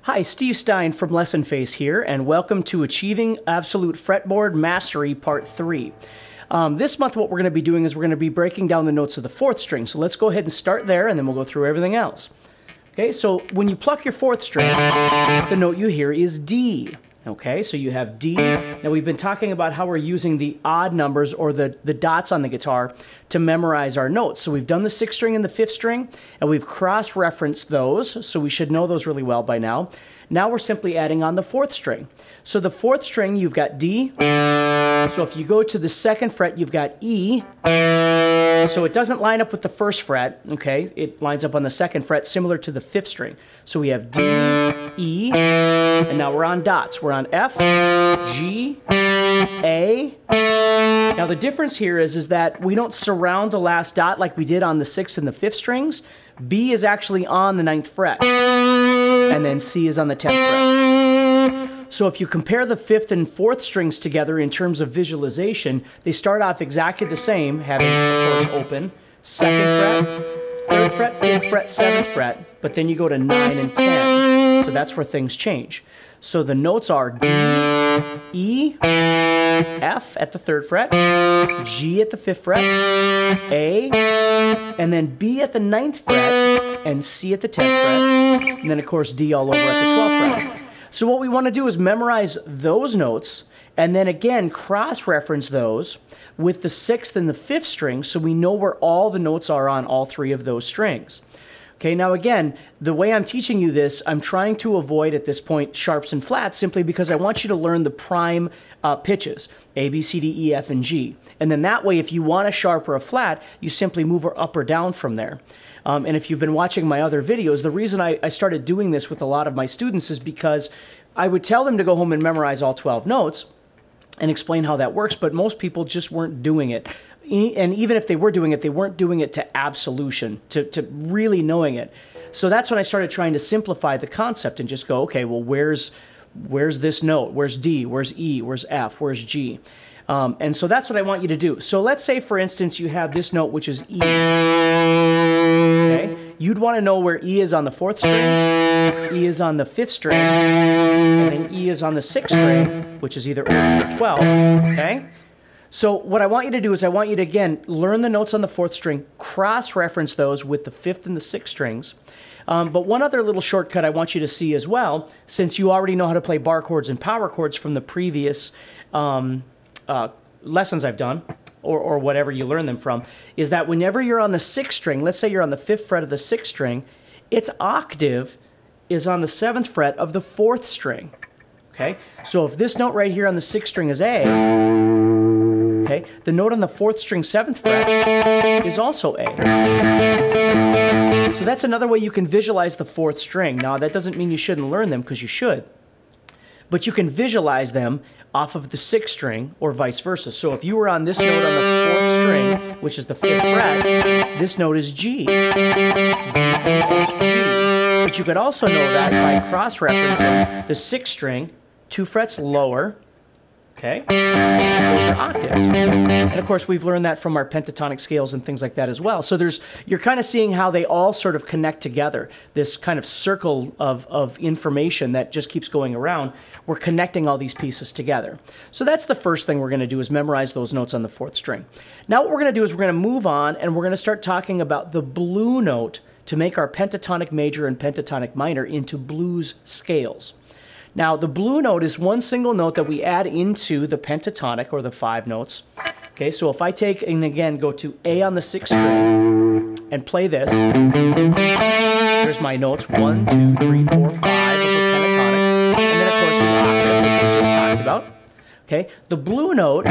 Hi, Steve Stine from Lesson Face here, and welcome to Achieving Absolute Fretboard Mastery Part 3. This month what we're going to be doing is we're going to be breaking down the notes of the 4th string. So let's go ahead and start there, and then we'll go through everything else. Okay, so when you pluck your 4th string, the note you hear is D. Okay, so you have D. Now we've been talking about how we're using the odd numbers or the dots on the guitar to memorize our notes. So we've done the 6th string and the 5th string, and we've cross-referenced those, so we should know those really well by now. Now we're simply adding on the 4th string. So the 4th string, you've got D. So if you go to the 2nd fret, you've got E. So it doesn't line up with the 1st fret, okay? It lines up on the 2nd fret, similar to the 5th string. So we have D, E, and now we're on dots. We're on F, G, A. Now the difference here is that we don't surround the last dot like we did on the 6th and the 5th strings. B is actually on the 9th fret, and then C is on the 10th fret. So if you compare the 5th and 4th strings together in terms of visualization, they start off exactly the same, having, of course, open, 2nd fret, 3rd fret, 5th fret, 7th fret, but then you go to 9 and 10. So that's where things change. So the notes are D, E, F at the 3rd fret, G at the 5th fret, A, and then B at the 9th fret, and C at the 10th fret, and then of course D all over at the 12th fret. So what we want to do is memorize those notes, and then again cross-reference those with the 6th and the 5th string so we know where all the notes are on all 3 of those strings. Okay, now again, the way I'm teaching you this, I'm trying to avoid at this point sharps and flats simply because I want you to learn the prime pitches, A, B, C, D, E, F, and G. And then that way, if you want a sharp or a flat, you simply move up or down from there. And if you've been watching my other videos, the reason I started doing this with a lot of my students is because I would tell them to go home and memorize all 12 notes and explain how that works, but most people just weren't doing it. And even if they were doing it, they weren't doing it to absolution, to really knowing it. So that's when I started trying to simplify the concept and just go, okay, well, where's this note? Where's D? Where's E? Where's F? Where's G? And so that's what I want you to do. So let's say, for instance, you have this note, which is E. Okay? You'd want to know where E is on the 4th string, E is on the 5th string, and then E is on the 6th string, which is either 11 or 12. Okay? So what I want you to do is I want you to, again, learn the notes on the 4th string, cross-reference those with the 5th and the 6th strings. But one other little shortcut I want you to see as well, since you already know how to play bar chords and power chords from the previous lessons I've done, or whatever you learn them from, is that whenever you're on the 6th string, let's say you're on the 5th fret of the 6th string, its octave is on the 7th fret of the 4th string. Okay? So if this note right here on the 6th string is A, okay, the note on the 4th string 7th fret is also A. So that's another way you can visualize the 4th string. Now that doesn't mean you shouldn't learn them, because you should. But you can visualize them off of the 6th string or vice versa. So if you were on this note on the 4th string, which is the 5th fret, this note is G. D equals G. But you could also know that by cross-referencing the 6th string 2 frets lower. Okay, those are octaves. And of course, we've learned that from our pentatonic scales and things like that as well. So you're kind of seeing how they all sort of connect together. This kind of circle of information that just keeps going around. We're connecting all these pieces together. So that's the first thing we're going to do, is memorize those notes on the 4th string. Now what we're going to do is we're going to move on, and we're going to start talking about the blue note to make our pentatonic major and pentatonic minor into blues scales. Now, the blue note is one single note that we add into the pentatonic, or the 5 notes. Okay, so if I take, and again, go to A on the 6th string and play this, here's my notes, 1, 2, 3, 4, 5 of the pentatonic, and then, of course, the octave, which we just talked about. Okay, the blue note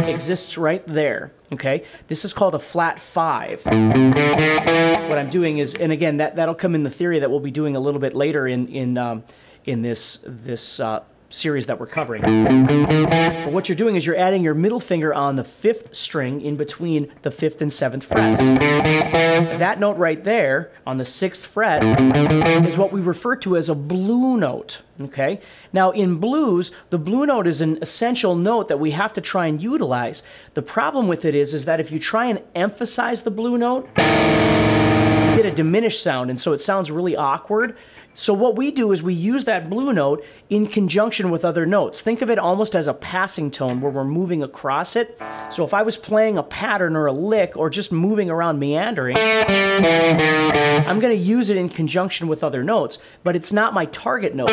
exists right there. Okay, this is called a flat 5. What I'm doing is, and again, that'll come in the theory that we'll be doing a little bit later in this series that we're covering. But what you're doing is you're adding your middle finger on the 5th string in between the 5th and 7th frets. That note right there on the 6th fret is what we refer to as a blue note. Okay? Now in blues, the blue note is an essential note that we have to try and utilize. The problem with it is that if you try and emphasize the blue note, you get a diminished sound, and so it sounds really awkward. So what we do is we use that blue note in conjunction with other notes. Think of it almost as a passing tone where we're moving across it. So if I was playing a pattern or a lick or just moving around meandering, I'm going to use it in conjunction with other notes, but it's not my target note.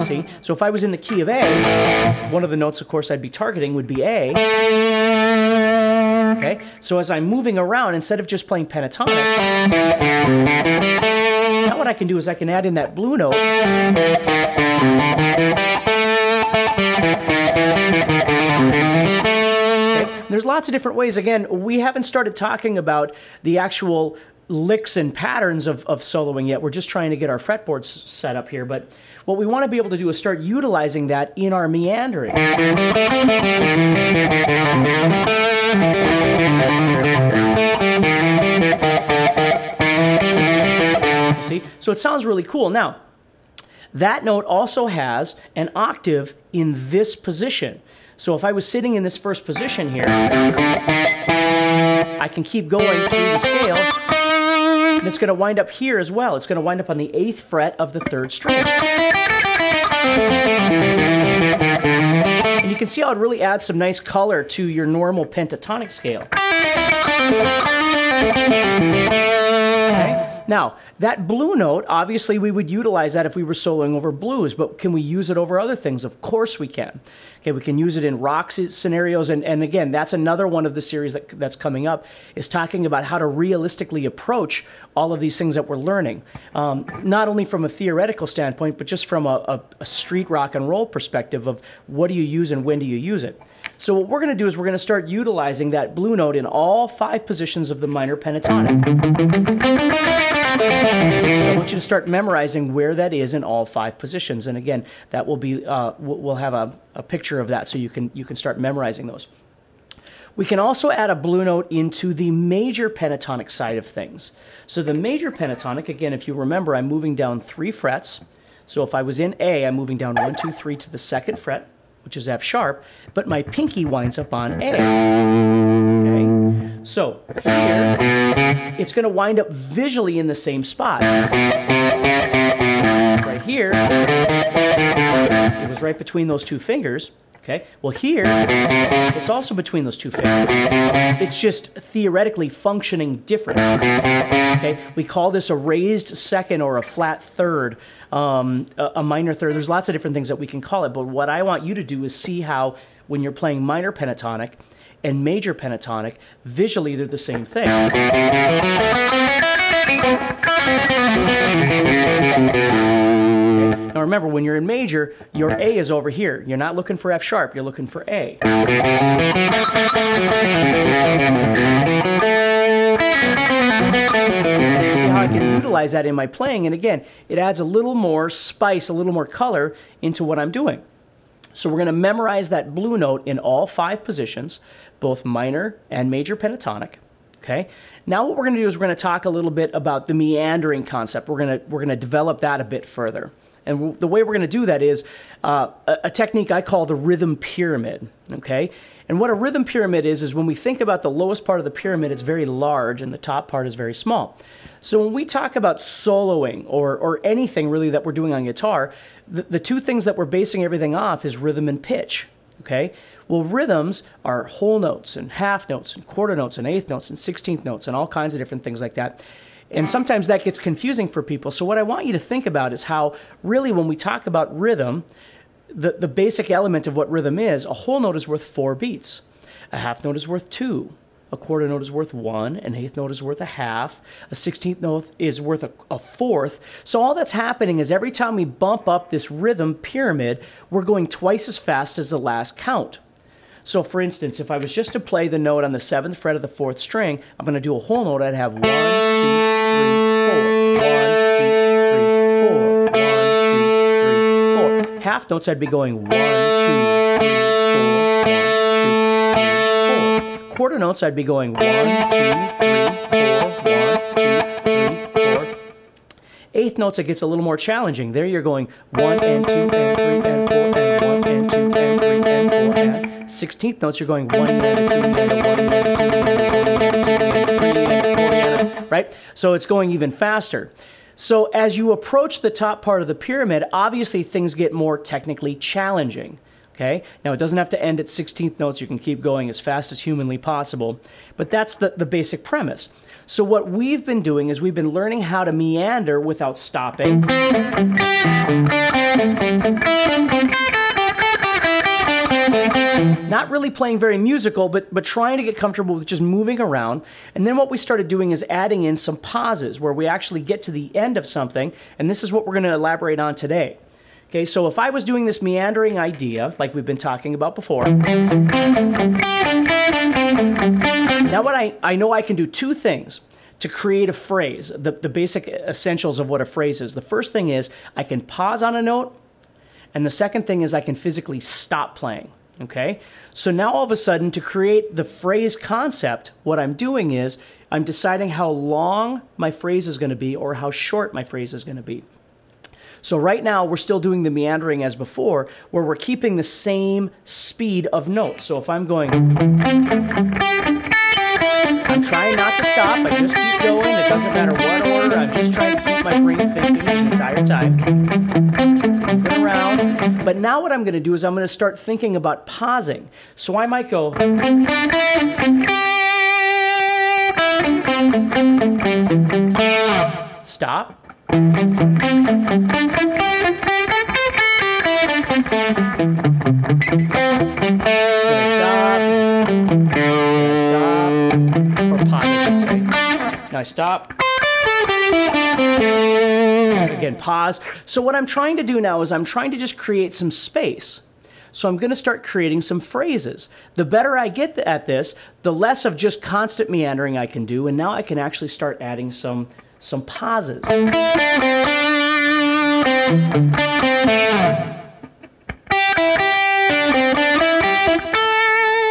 See? So if I was in the key of A, one of the notes, of course, I'd be targeting would be A. Okay? So as I'm moving around, instead of just playing pentatonic, now what I can do is I can add in that blue note. Okay? There's lots of different ways. Again, we haven't started talking about the actual licks and patterns of soloing yet. We're just trying to get our fretboards set up here, but what we want to be able to do is start utilizing that in our meandering. See? So it sounds really cool. Now, that note also has an octave in this position. So if I was sitting in this first position here, I can keep going through the scale, and it's going to wind up here as well. It's going to wind up on the 8th fret of the 3rd string. And you can see how it really adds some nice color to your normal pentatonic scale. Okay? Now, that blue note, obviously we would utilize that if we were soloing over blues, but can we use it over other things? Of course we can. Okay, we can use it in rock scenarios, and again, that's another one of the series that's coming up, is talking about how to realistically approach all of these things that we're learning. Not only from a theoretical standpoint, but just from a street rock and roll perspective of what do you use and when do you use it. So what we're going to do is we're going to start utilizing that blue note in all 5 positions of the minor pentatonic. So I want you to start memorizing where that is in all 5 positions. And again, that will be, we'll have a picture of that so you can start memorizing those. We can also add a blue note into the major pentatonic side of things. So the major pentatonic, again, if you remember, I'm moving down 3 frets. So if I was in A, I'm moving down 1, 2, 3 to the 2nd fret, which is F sharp, but my pinky winds up on A. Okay? So here, it's going to wind up visually in the same spot. Right here, it was right between those 2 fingers. Okay, well here, it's also between those 2 fingers. It's just theoretically functioning different. Okay, we call this a raised second or a flat third, a minor third. There's lots of different things that we can call it, but what I want you to do is see how when you're playing minor pentatonic and major pentatonic, visually they're the same thing. Now remember, when you're in major, your A is over here. You're not looking for F sharp, you're looking for A. See how I can utilize that in my playing, and again, it adds a little more spice, a little more color into what I'm doing. So we're going to memorize that blue note in all 5 positions, both minor and major pentatonic. Okay. Now what we're going to do is we're going to talk a little bit about the meandering concept. We're going to develop that a bit further. And the way we're going to do that is a technique I call the rhythm pyramid. Okay. And what a rhythm pyramid is when we think about the lowest part of the pyramid, it's very large and the top part is very small. So when we talk about soloing or anything really that we're doing on guitar, the 2 things that we're basing everything off is rhythm and pitch. Okay. Well, rhythms are whole notes and half notes and quarter notes and eighth notes and 16th notes and all kinds of different things like that. And sometimes that gets confusing for people. So what I want you to think about is how really when we talk about rhythm, the basic element of what rhythm is, a whole note is worth 4 beats. A half note is worth 2. A quarter note is worth 1. An eighth note is worth a half. A 16th note is worth a fourth. So all that's happening is every time we bump up this rhythm pyramid, we're going twice as fast as the last count. So for instance, if I was just to play the note on the 7th fret of the 4th string, I'm going to do a whole note. I'd have 1, 2, 3, 4. 1, 2, 3, 4. 1, 2, 3, 4. Half notes, I'd be going 1, 2, 3, 4. 1, 2, 3, 4. Quarter notes, I'd be going 1, 2, 3, 4. 1, 2, 3, 4. Eighth notes, it gets a little more challenging. There you're going 1 and 2 and 3 and 4 and 1 and 2 and 3 and 4 and 16th notes, you're going 1 and a 2 and a 1 and a 2 and a 1 and a 2 and a 3 and a 4 and a right? So it's going even faster. So as you approach the top part of the pyramid, obviously things get more technically challenging. Okay? Now, it doesn't have to end at 16th notes. You can keep going as fast as humanly possible. But that's the basic premise. So what we've been doing is we've been learning how to meander without stopping. Not really playing very musical, but trying to get comfortable with just moving around. And then what we started doing is adding in some pauses where we actually get to the end of something. And this is what we're going to elaborate on today. Okay, so if I was doing this meandering idea, like we've been talking about before, now what I know I can do two things to create a phrase, the basic essentials of what a phrase is. The first thing is I can pause on a note, and the second thing is I can physically stop playing, okay? So now all of a sudden, to create the phrase concept, what I'm doing is I'm deciding how long my phrase is going to be or how short my phrase is going to be. So right now, we're still doing the meandering as before, where we're keeping the same speed of notes. So if I'm going, I'm trying not to stop. I just keep going. It doesn't matter what order. I'm just trying to keep my brain thinking the entire time. Moving around. But now what I'm going to do is I'm going to start thinking about pausing. So I might go, stop. Then I stop, or pause I should say. Now I stop, so again pause. So what I'm trying to do now is I'm trying to just create some space. So I'm going to start creating some phrases. The better I get at this, the less of just constant meandering I can do, and now I can actually start adding some pauses.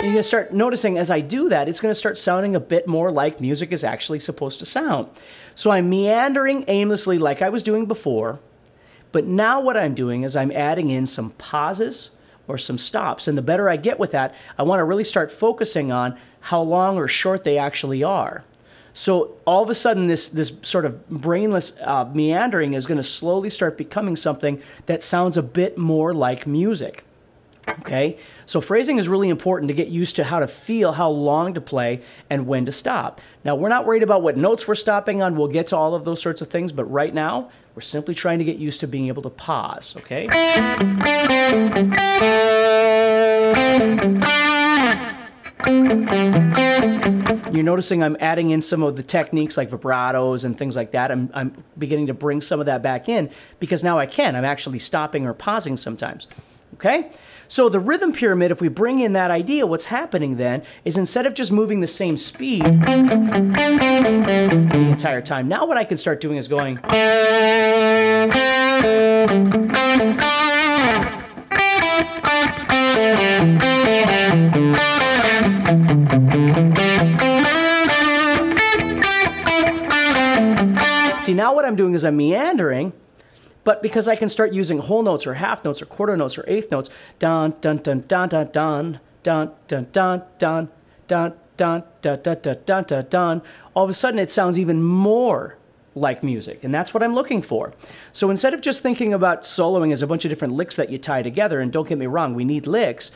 You're going to start noticing as I do that, it's going to start sounding a bit more like music is actually supposed to sound. So I'm meandering aimlessly like I was doing before, but now what I'm doing is I'm adding in some pauses or some stops. And the better I get with that, I want to really start focusing on how long or short they actually are. So all of a sudden, this sort of brainless meandering is going to slowly start becoming something that sounds a bit more like music. Okay? So phrasing is really important to get used to how to feel, how long to play, and when to stop. Now, we're not worried about what notes we're stopping on. We'll get to all of those sorts of things, but right now, we're simply trying to get used to being able to pause, okay? You're noticing I'm adding in some of the techniques like vibratos and things like that. I'm beginning to bring some of that back in because now I can. I'm actually stopping or pausing sometimes. Okay? So the rhythm pyramid, if we bring in that idea, what's happening then is instead of just moving the same speed the entire time, now what I can start doing is going. See, now what I'm doing is I'm meandering, but because I can start using whole notes or half notes or quarter notes or eighth notes, dun dun dun dun dun dun dun dun dun dun dun dun dun dun dun dun dun, all of a sudden it sounds even more like music, and that's what I'm looking for. So instead of just thinking about soloing as a bunch of different licks that you tie together, and don't get me wrong, we need licks,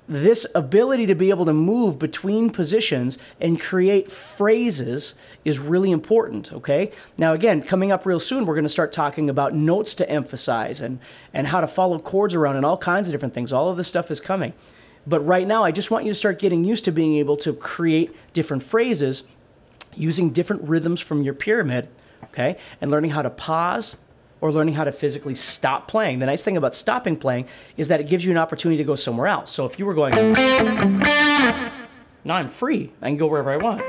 this ability to be able to move between positions and create phrases is really important, okay? Now again, coming up real soon, we're going to start talking about notes to emphasize and how to follow chords around and all kinds of different things. All of this stuff is coming. But right now, I just want you to start getting used to being able to create different phrases using different rhythms from your pyramid, okay? And learning how to pause or learning how to physically stop playing. The nice thing about stopping playing is that it gives you an opportunity to go somewhere else. So if you were going, now I'm free. I can go wherever I want.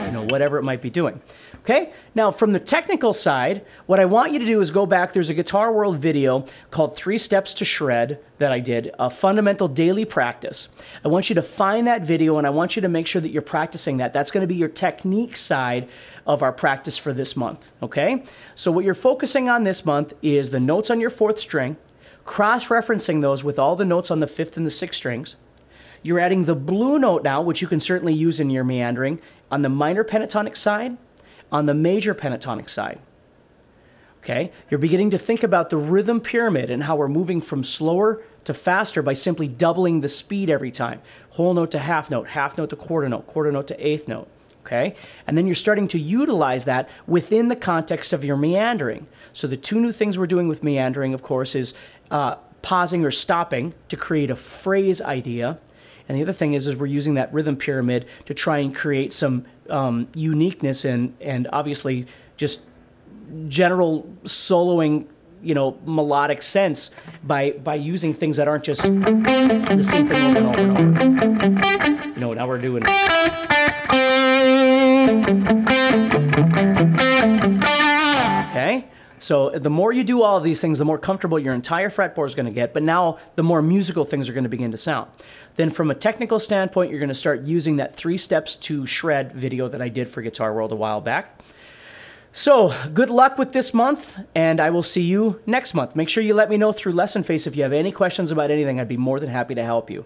You know, whatever it might be doing. Okay? Now, from the technical side, what I want you to do is go back. There's a Guitar World video called 3 Steps to Shred that I did, a fundamental daily practice. I want you to find that video, and I want you to make sure that you're practicing that. That's going to be your technique side of our practice for this month. Okay? So what you're focusing on this month is the notes on your 4th string, cross-referencing those with all the notes on the 5th and the 6th strings. You're adding the blue note now, which you can certainly use in your meandering, on the minor pentatonic side, on the major pentatonic side. Okay? You're beginning to think about the rhythm pyramid and how we're moving from slower to faster by simply doubling the speed every time. Whole note to half note to quarter note to eighth note. Okay? And then you're starting to utilize that within the context of your meandering. So the two new things we're doing with meandering, of course, is pausing or stopping to create a phrase idea. And the other thing is we're using that rhythm pyramid to try and create some uniqueness and obviously just general soloing, you know, melodic sense by using things that aren't just the same thing over and over and over. You know, now we're doing... Okay? So the more you do all of these things, the more comfortable your entire fretboard is going to get, but now the more musical things are going to begin to sound. Then from a technical standpoint, you're going to start using that 3 steps to shred video that I did for Guitar World a while back. So good luck with this month, and I will see you next month. Make sure you let me know through Lesson Face if you have any questions about anything. I'd be more than happy to help you.